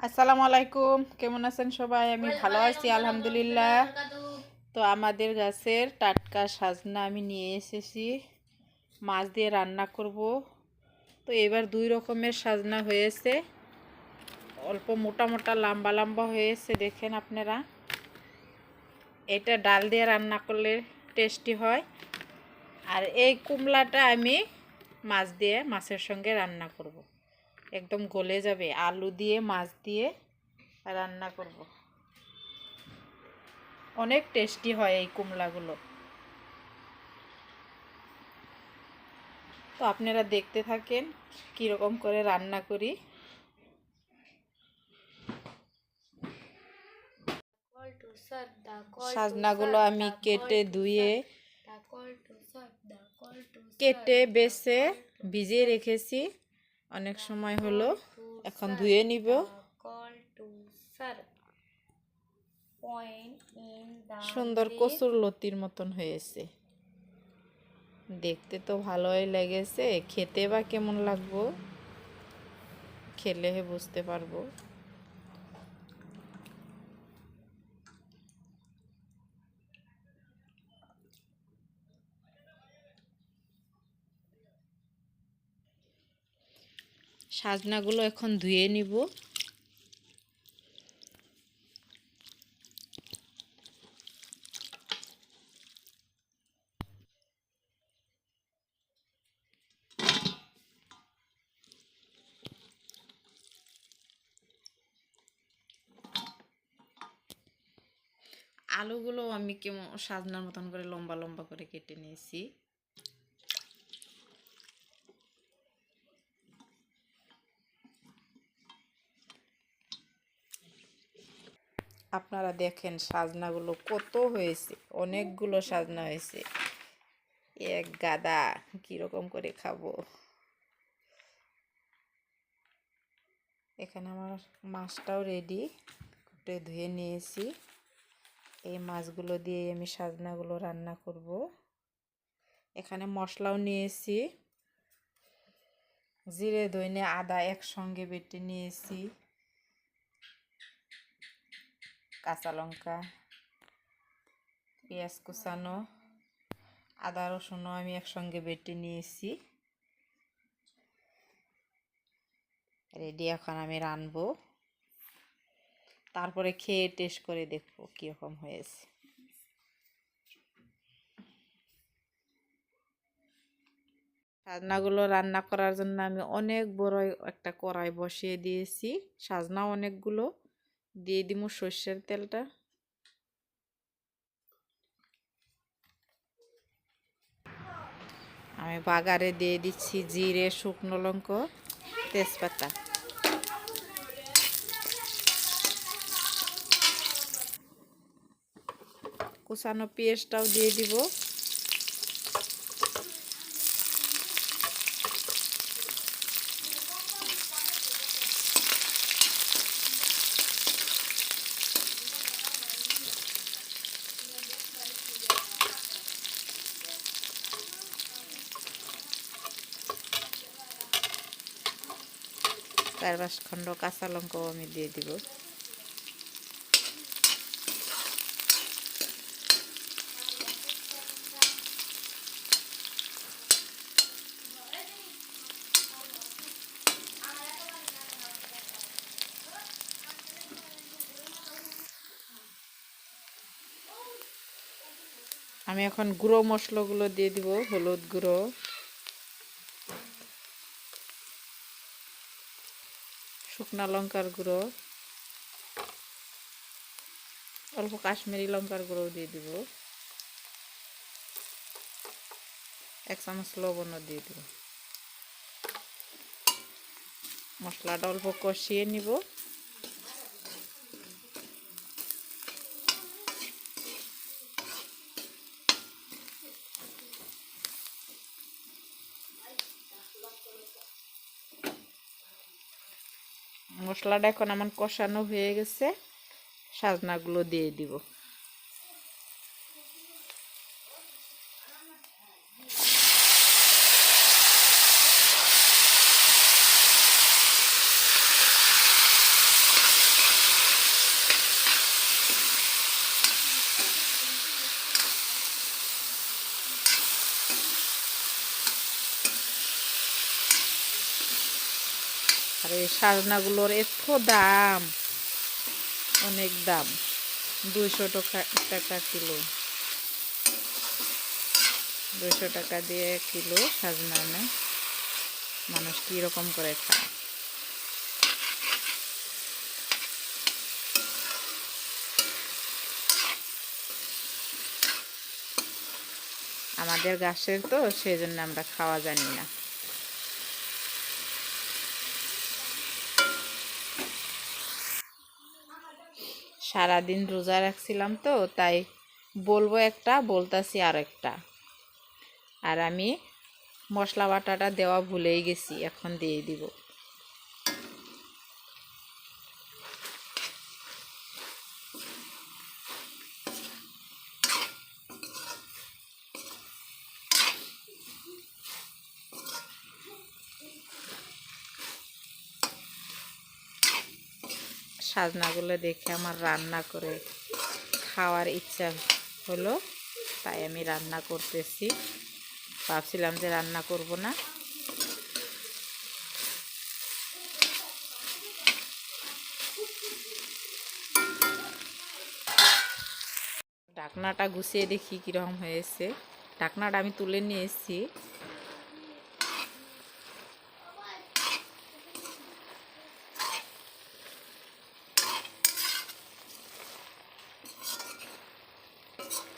আসসালামু আলাইকুম, কেমন আছেন সবাই? আমি ভালো আছি আলহামদুলিল্লাহ। তো আমাদের গাছের টাটকা সাজনা আমি নিয়ে এসেছি, মাছ দিয়ে রান্না করব। তো এবার দুই রকমের সাজনা হয়েছে, অল্প মোটা মোটা লম্বা লম্বা হয়েছে, দেখেন আপনারা। এটা ডাল দিয়ে রান্না করলে টেস্টি হয়। আর এই কুমড়াটা আমি মাছ দিয়ে মাছের সঙ্গে রান্না করব, একদম গলে যাবে। আলু দিয়ে মাছ দিয়ে রান্না করব, অনেক টেস্টি হয় এই কুমড়াগুলো। তো আপনারা দেখতে থাকেন কীরকম করে রান্না করি। সাজনাগুলো আমি কেটে বেছে ভিজিয়ে রেখেছি অনেক সময় হলো, এখন ধুয়ে নিব। সুন্দর কচুর লতির মতন হয়েছে, দেখতে তো ভালোই লেগেছে, খেতে বা কেমন লাগবো খেলে বুঝতে পারবো। সাজনাগুলো এখন ধুয়ে নিব। আলুগুলো আমি কেমন সাজনার মতন করে লম্বা লম্বা করে কেটে নিয়েছি। আপনারা দেখেন সাজনাগুলো কত হয়েছে, অনেকগুলো সাজনা হয়েছে, এক গাদা। কীরকম করে খাবো। এখানে আমার মাছটাও রেডি, কুটে ধুয়ে নিয়েছি। এই মাছগুলো দিয়ে আমি সাজনাগুলো রান্না করব। এখানে মশলাও নিয়েছি, জিরে ধনে আদা একসঙ্গে বেটে নিয়েছি, কাঁচা লঙ্কা, পেঁয়াজ কুচানো, আদা রসুনও আমি একসঙ্গে বেটে নিয়েছি। রেডি, এখন আমি রানবো, তারপরে খেয়ে টেস্ট করে দেখবো কীরকম হয়েছে। সাজনাগুলো রান্না করার জন্য আমি অনেক বড় একটা কড়াই বসিয়ে দিয়েছি। সাজনা অনেকগুলো দিয়ে দিব সর্ষের তেলটা। আমি বাগারে দিয়ে দিচ্ছি জিরে, শুকনো লঙ্কা, তেজপাতা। কুচানো পেঁয়াজটাও দিয়ে দিব। চার পাঁচ খণ্ড কাঁচা লঙ্কাও আমি দিয়ে দিব। আমি এখন গুঁড়ো মশলাগুলো দিয়ে দিব। হলুদ গুঁড়ো, শুকনা লঙ্কার গুঁড়ো, অল্প কাশ্মীরি লঙ্কার গুঁড়ো দিয়ে দিব, 1 চামচ লবণও দিয়ে দিব। মশলাটা অল্প কষিয়ে নিব। মশলাটা এখন আমার কষানো হয়ে গেছে, সাজনাগুলো দিয়ে দিব। এই সাজনাগুলোর এত দাম, অনেক দাম, 200 টাকা কিলো। 200 টাকা দিয়ে কিলো সাজনা নেয়। মানুষ কীরকম করে খায়। আমাদের গাছের তো, সেই জন্য আমরা খাওয়া জানি না। সারাদিন রোজা রাখছিলাম তো, তাই বলবো একটা, বলতাছি আর একটা। আর আমি মশলা বাটাটা দেওয়া ভুলেই গেছি, এখন দিয়ে দিব। সাজনাগুলো দেখে আমার রান্না করে খাওয়ার ইচ্ছা হলো, তাই আমি রান্না করতেছি। ভাবছিলাম যে রান্না করব না। ঢাকনাটা গুছিয়ে দেখি কীরকম হয়েছে। ঢাকনাটা আমি তুলে নিয়ে এসেছি।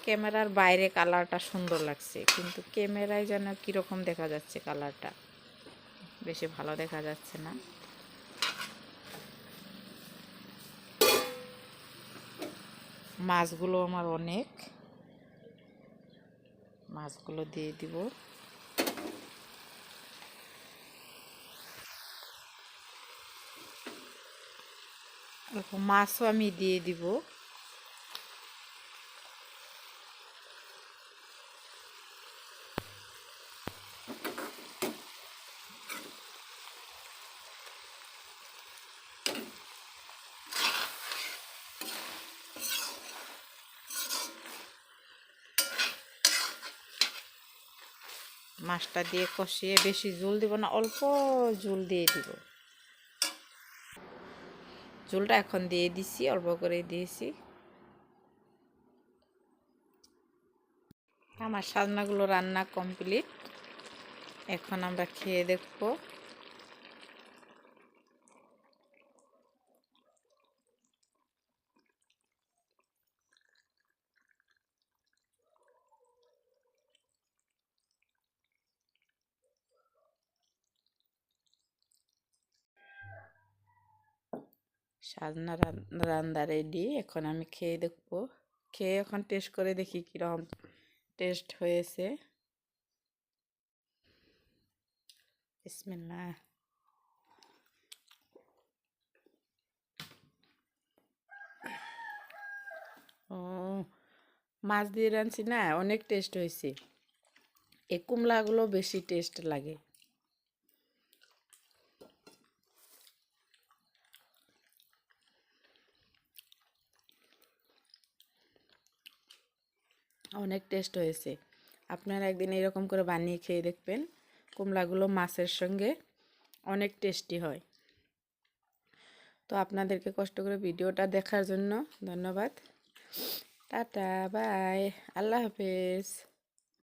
ক্যামেরার বাইরে কালারটা সুন্দর লাগছে, কিন্তু ক্যামেরায় যেন কীরকম দেখা যাচ্ছে, কালারটা বেশি ভালো দেখা যাচ্ছে না। মাছগুলো আমার অনেক, মাছগুলো দিয়ে দিব। অল্প মাছও আমি দিয়ে দিব। মাছটা দিয়ে কষিয়ে, বেশি ঝোল দিব না, অল্প ঝোল দিয়ে দিব। ঝোলটা এখন দিয়ে দিছি, অল্প করে দিয়েছি। আমার সাজনাগুলো রান্না কমপ্লিট। এখন আমরা খেয়ে দেখব। সাজনা রান্না রেডি। এখন আমি খেয়ে দেখব। খেয়ে এখন টেস্ট করে দেখি কীরকম টেস্ট হয়েছে। বিসমিল্লাহ। ও, মাছ দিয়ে রাঁধছি না, অনেক টেস্ট হয়েছে। এই কুমড়াগুলো বেশি টেস্ট লাগে। অনেক টেস্ট হয়েছে। আপনারা একদিন এরকম করে বানিয়ে খেয়ে দেখবেন। কুমড়াগুলো মাছের সঙ্গে অনেক টেস্টি হয়। তো আপনাদেরকে কষ্ট করে ভিডিওটা দেখার জন্য ধন্যবাদ। টাটা, বাই, আল্লাহ হাফেজ।